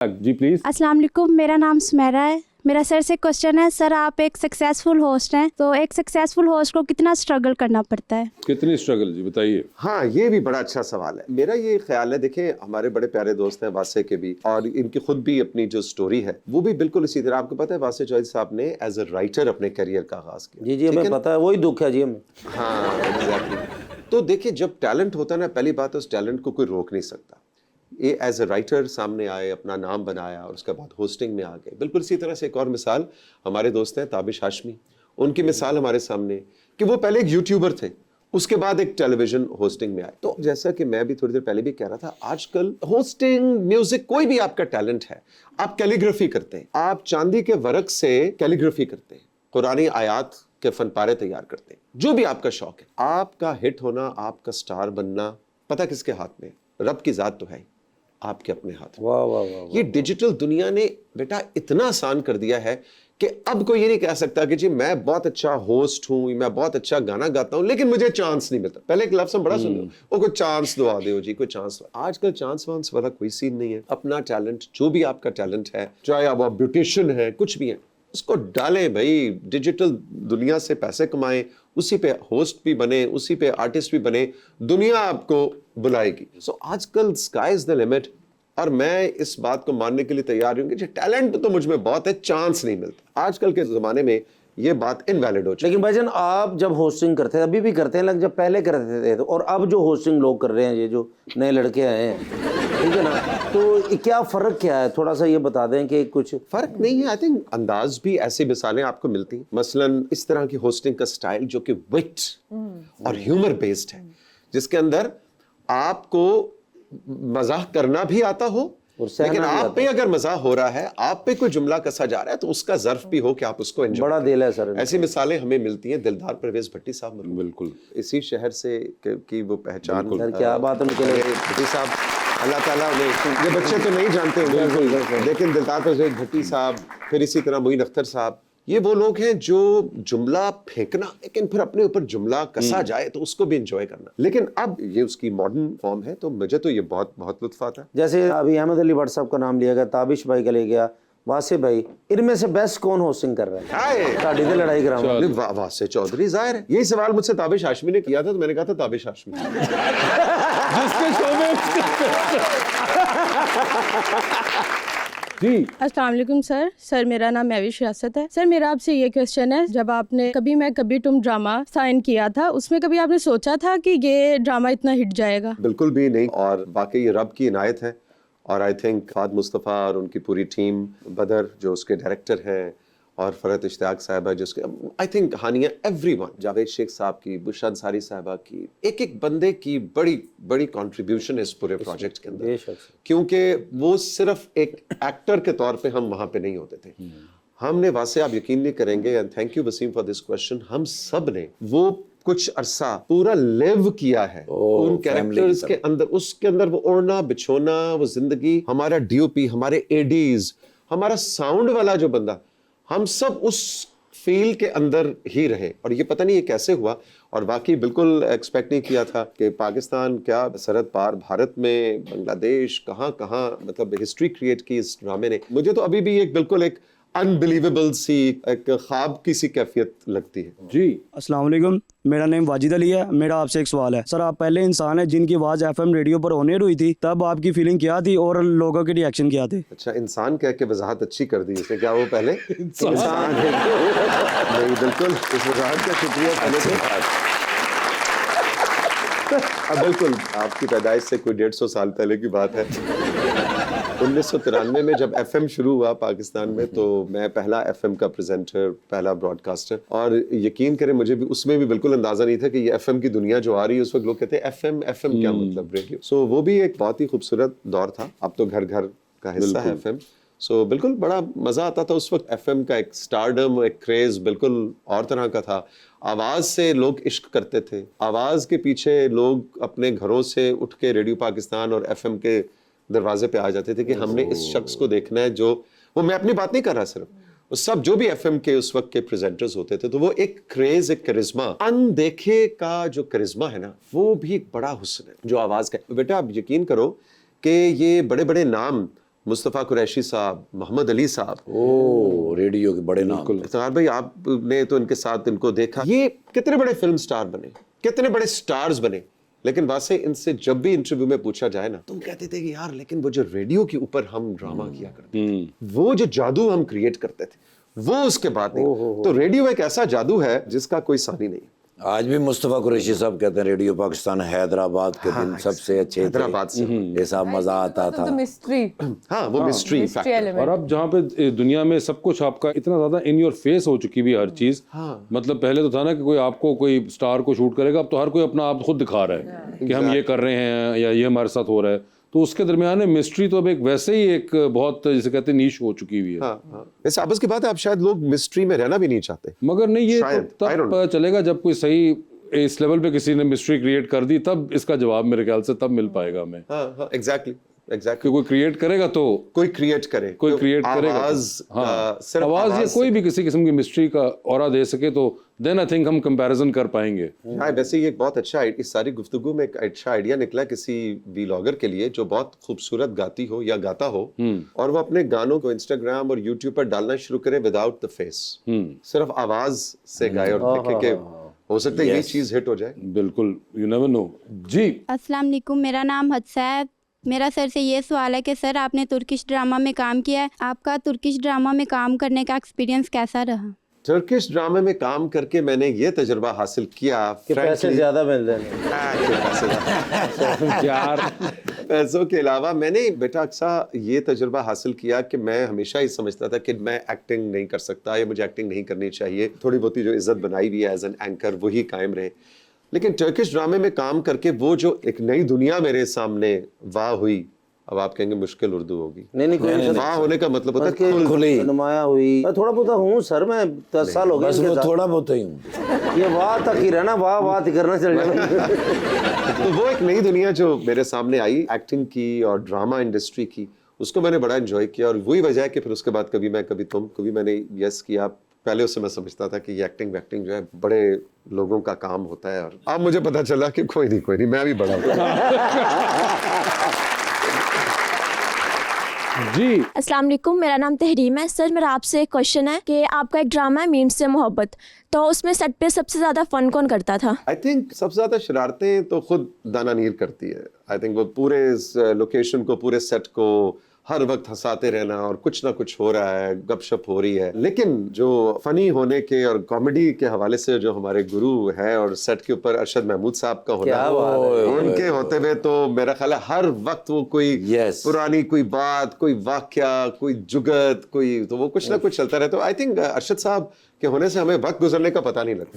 जी please. अस्सलाम वालेकुम, मेरा नाम सुमेरा है। मेरा सर से क्वेश्चन है, सर आप एक सक्सेसफुल होस्ट हैं, तो एक सक्सेसफुल होस्ट को कितना स्ट्रगल करना पड़ता है? कितनी स्ट्रगल जी बताइए। हाँ, ये भी बड़ा अच्छा सवाल है। मेरा ये ख्याल है, देखिए हमारे बड़े प्यारे दोस्त हैं वासे के भी, और इनकी खुद भी अपनी जो स्टोरी है वो भी बिल्कुल इसी तरह। आपको पता है वासे चौधरी साहब ने एज अ राइटर अपने करियर का आगाज किया। जी हमें पता है, वही दुख है जी हमें। हाँ एग्जैक्टली। तो देखिए जब टैलेंट होता है ना, पहली बात है उस टैलेंट को कोई रोक नहीं सकता। ये एज अ राइटर सामने आए, अपना नाम बनाया और उसके बाद होस्टिंग में आ गए। बिल्कुल इसी तरह से एक और मिसाल हमारे दोस्त हैं ताबिश हाशमी, उनकी मिसाल हमारे सामने कि वो पहले एक यूट्यूबर थे, उसके बाद एक टेलीविजन होस्टिंग में आए। तो जैसा कि मैं भी थोड़ी देर पहले भी कह रहा था, आजकल होस्टिंग, म्यूजिक, कोई भी आपका टैलेंट है, आप कैलीग्राफी करते हैं, आप चांदी के वर्क से कैलीग्राफी करते हैं, कुरानी आयात के फनपारे तैयार करते हैं, जो भी आपका शौक है, आपका हिट होना, आपका स्टार बनना पता किसके हाथ में? रब की जात तो है, आपके अपने हाथ में। वाह वाह वाह। ये डिजिटल दुनिया ने बेटा इतना आसान कर दिया है कि अब कोई ये नहीं कह सकता कि जी मैं बहुत अच्छा होस्ट हूं, मैं बहुत अच्छा गाना गाता हूं, लेकिन मुझे चांस नहीं मिलता। पहले एक लफ्ज़ हम बड़ा सुन वो कोई चांस दवा दो जी, कोई चांस। आजकल चांस वांस वाला कोई सीन नहीं है। अपना टैलेंट, जो भी आपका टैलेंट है, चाहे आप ब्यूटिशियन है, कुछ भी है, उसको डालें भाई। डिजिटल दुनिया से पैसे कमाएं, उसी पे होस्ट भी बने, उसी पे आर्टिस्ट भी बने, दुनिया आपको बुलाएगी। सो आजकल स्काई इज द लिमिट, और मैं इस बात को मानने के लिए तैयार हूं कि टैलेंट तो मुझ में बहुत है, चांस नहीं मिलता। आजकल के जमाने में ये बात इनवैलिड हो चुकी है। लेकिन भाईजान आप जब होस्टिंग करते थे, अभी भी करते हैं, जब पहले करते थे, तो और अब जो होस्टिंग लोग कर रहे हैं, ये जो नए लड़के आए हैं, ठीक है ना, तो क्या फर्क क्या है? थोड़ा सा ये बता दें कि कुछ फर्क नहीं है। आई थिंक अंदाज भी, ऐसी मिसालें आपको मिलती हैं। मसलन इस तरह की होस्टिंग का स्टाइल जो कि विट और ह्यूमर बेस्ड है, जिसके अंदर आपको मजाक करना भी आता हो, लेकिन आप पे अगर मजाक हो रहा है, आप पे कोई जुमला कसा जा रहा है, तो उसका ज़र्फ भी हो कि आप उसको एंजॉय। बड़ा दिल है सर। ऐसी मिसालें हमें मिलती हैं। दिलदार परवेज भट्टी साहब बिल्कुल इसी शहर से की वो पहचान। सर क्या बात है भट्टी साहब, अल्लाह ताला उन्हें, ये बच्चे तो नहीं जानते होंगे, लेकिन दिलदार परवेज भट्टी साहब, फिर इसी तरह मोइन अख्तर साहब, ये वो लोग हैं जो जुमला फेंकना, लेकिन फिर अपने ऊपर जुमला कसा जाए तो उसको भी एंजॉय करना। लेकिन अब ये उसकी मॉडर्न फॉर्म है, तो मुझे तो ये बहुत बहुत लुत्फ आता है। जैसे अभी अहमद अली भट्ट साहब का नाम लिया गया, ताबिश भाई का ले गया, वासे भाई, इनमें से बेस्ट कौन होस्टिंग कर रहा है? साड़ी से लड़ाई कराऊंगा। वासे चौधरी जाहिर है। यही सवाल मुझसे ताबिश हाशमी ने किया था, तो मैंने कहा था ताबिश हाशमी जिसके शो में जी। अस्सलाम वालेकुम सर मेरा नाम महविश रियासत है। सर मेरा आपसे ये क्वेश्चन है, जब आपने कभी मैं कभी तुम ड्रामा साइन किया था, उसमें कभी आपने सोचा था कि ये ड्रामा इतना हिट जाएगा? बिल्कुल भी नहीं, और वाकई ये रब की इनायत है। और आई थिंक फाद मुस्तफ़ा और उनकी पूरी टीम, बदर जो उसके डायरेक्टर हैं, और फरहत इश्तियाक साहबा जिसके, I think Hania, everyone, Javed Sheikh साहब की, बुशरा अंसारी साहबा की, एक एक बंदे की बड़ी बड़ी कंट्रीब्यूशन है इस पूरे प्रोजेक्ट के अंदर। क्योंकि वो सिर्फ एक एक्टर के तौर पे हम वहां पे नहीं होते थे। हमने वासे, आप यकीन नहीं करेंगे, and thank you Waseem for this question, हम सब ने वो कुछ अरसा पूरा लिव किया है उन कैरेक्टर्स के अंदर। उसके अंदर वो ओढ़ना बिछोना, वो जिंदगी, हमारा डीओपी, हमारे एडीज, हमारा साउंड वाला जो बंदा, हम सब उस फील के अंदर ही रहे। और ये पता नहीं ये कैसे हुआ, और वाकई बिल्कुल एक्सपेक्ट नहीं किया था कि पाकिस्तान क्या सरहद पार, भारत में, बांग्लादेश, कहाँ कहाँ, मतलब हिस्ट्री क्रिएट की इस ड्रामे ने। मुझे तो अभी भी एक बिल्कुल एक अनबिलीवेबल सी, एक ख्वाब की सी कैफियत लगती है। जी अस्सलाम वालेकुम, मेरा नेम वाजिद अली है। मेरा आपसे एक सवाल है सर, आप पहले इंसान हैं जिनकी आवाज़ एफएम रेडियो पर ऑन हुई थी, तब आपकी फीलिंग क्या थी और लोगों के रिएक्शन क्या थे? अच्छा, इंसान कह के वजाहत अच्छी कर दी इसने, क्या वो पहले इंसान है? नहीं, बिल्कुल इस वजाहत का शुक्रिया पहले से। अब बिल्कुल आपकी पैदाइश से कोई 150 साल पहले की बात है। 1993 में जब एफएम शुरू हुआ पाकिस्तान में, तो मैं पहला एफएम का प्रेजेंटर, पहला ब्रॉडकास्टर, और यकीन करें मुझे भी उसमें भी बिल्कुल अंदाजा नहीं था कि ये एफएम की दुनिया जो आ रही है। उस वक्त लोग कहते हैं एफएम क्या मतलब, रेडियो। सो वो भी एक बहुत ही खूबसूरत दौर था। अब तो घर घर का हिस्सा है एफएम। सो बिल्कुल बड़ा मजा आता था उस वक्त। एफएम का एक स्टारडम, एक क्रेज बिल्कुल और तरह का था। आवाज से लोग इश्क करते थे, आवाज के पीछे लोग अपने घरों से उठ के रेडियो पाकिस्तान और एफएम के दरवाजे पे आ जाते थे कि हमने इस शख्स को देखना है। जो वो, मैं अपनी बात नहीं कर रहा सिर्फ, वो सब जो भी एफएम के उस वक्त के प्रेजेंटर्स होते थे, तो वो एक क्रेज, एक करिश्मा, अनदेखे का जो करिश्मा है ना, वो भी एक बड़ा हुस्न है जो आवाज का। बेटा आप यकीन करो कि ये बड़े बड़े नाम मुस्तफ़ा कुरैशी साहब, मोहम्मद अली साहब। ओ रेडियो के बड़े नाम। इफ्तिखार भाई, आपने तो इनके साथ इनको देखा, ये कितने बड़े फिल्म स्टार बने, कितने बड़े स्टार्स बने, लेकिन वासे इनसे जब भी इंटरव्यू में पूछा जाए ना, तो कहते थे कि यार लेकिन वो जो रेडियो के ऊपर हम ड्रामा किया करते थे, वो जो जादू हम क्रिएट करते थे, वो उसके बाद नहीं। तो रेडियो एक ऐसा जादू है जिसका कोई सानी नहीं। आज भी मुस्तफ़ा कुरैशी साहब कहते हैं रेडियो पाकिस्तान हैदराबाद के दिन सबसे अच्छे थे। हैदराबाद से ऐसा मजा आता था। मिस्ट्री, हाँ, वो मिस्ट्री फैक्टर। और अब जहाँ पे दुनिया में सब कुछ आपका इतना ज्यादा इन योर फेस हो चुकी भी हर चीज। मतलब पहले तो था ना कि कोई आपको कोई स्टार को शूट करेगा, अब तो हर कोई अपना आप खुद दिखा रहा है कि हम ये कर रहे हैं या ये हमारे साथ हो रहा है। तो उसके दरमियान में मिस्ट्री तो अब एक वैसे ही एक बहुत जिसे कहते हैं नीश हो चुकी हुई है। वैसे आपस की बात है, अब शायद लोग मिस्ट्री में रहना भी नहीं चाहते। मगर नहीं, ये शायद, तो I don't तब know। चलेगा जब कोई सही इस लेवल पे किसी ने मिस्ट्री क्रिएट कर दी, तब इसका जवाब मेरे ख्याल से तब मिल पाएगा हमें। हाँ, एग्जैक्टली कि कोई क्रिएट करेगा तो कोई क्रिएट करे, कोई क्रिएट करेगा आवाज, सिर्फ आवाज या से। कोई भी किसी किस्म की मिस्ट्री का ऑरा दे सके तो देन आई थिंक हम कंपैरिजन कर पाएंगे। हाँ, वैसे ये एक बहुत अच्छा, इस सारी गुफ्तगू में एक अच्छा आइडिया निकला किसी व्लॉगर के लिए जो बहुत खूबसूरत गाती हो या गाता हो, और वो अपने गानों को इंस्टाग्राम और यूट्यूब पर डालना शुरू करे विदाउट द फेस, सिर्फ आवाज से गाए और देखे कि हो सकता है ये चीज हिट हो जाए। बिल्कुल, यू नेवर नो। जी, अस्सलाम वालेकुम, मेरा नाम हदसा है। मेरा सर से ये सवाल है कि सर आपने तुर्किश ड्रामा में काम किया है, आपका तुर्किश ड्रामा में काम करने का एक्सपीरियंस कैसा रहा? टर्किश ड्रामे में काम करके मैंने ये तजुर्बा हासिल किया कि पैसे frankly, ज्यादा मिल रहे हैं। यार पैसों के अलावा मैंने बेटा अक्सर ये तजुर्बा हासिल किया कि मैं हमेशा ही समझता था कि मैं एक्टिंग नहीं कर सकता या मुझे एक्टिंग नहीं करनी चाहिए। थोड़ी बहुत जो इज्जत बनाई हुई है एज एन एंकर वही कायम रहे। लेकिन टर्किश ड्रामे में काम करके वो जो एक नई दुनिया मेरे सामने वाह हुई, अब आप कहेंगे मुश्किल उर्दू होगी, नहीं कोई वाह होने का मतलब होता है खुली खुली। नुमाया हुई। मैं थोड़ा बहुत हूँ सर, मैं 10 साल हो गए बस इनके वो साथ। थोड़ा बहुत ही हूँ। ये वाह तक ही रहना, वाह ही करना चल जाएगा। तो वो एक नई दुनिया जो मेरे सामने आई एक्टिंग की और ड्रामा इंडस्ट्री की, उसको मैंने बड़ा एंजॉय किया। और वही वजह है कि फिर उसके बाद कभी मैं कभी तुम, कभी मैंने यस किया। पहले उससे मैं समझता था कि ये एक्टिंग वैक्टिंग जो है बड़े लोगों का काम होता है, और अब मुझे पता चला कि कोई नहीं मैं भी बड़ा जी, अस्सलाम वालेकुम, मेरा नाम तहरीम है। सर मेरा आपसे एक क्वेश्चन है कि आपका एक ड्रामा है मीम से मोहब्बत, तो उसमें सेट पे सबसे ज़्यादा फ़न कौन करता था? आई थिंक सबसे ज्यादा शरारतें तो खुद दाना नीर करती है। आई थिंक वो पूरे लोकेशन को, पूरे सेट को हर वक्त हंसाते रहना, और कुछ ना कुछ हो रहा है, गपशप हो रही है। लेकिन जो फनी होने के और कॉमेडी के हवाले से जो हमारे गुरु है और सेट के ऊपर अरशद महमूद साहब का होना, क्या बात है। उनके होते हुए तो मेरा ख्याल है हर वक्त वो कोई Yes. पुरानी कोई बात, कोई वाक्या, कोई जुगत, कोई तो वो कुछ ना कुछ चलता रहता है। आई थिंक अरशद साहब के होने से हमें वक्त गुजरने का पता नहीं लगता।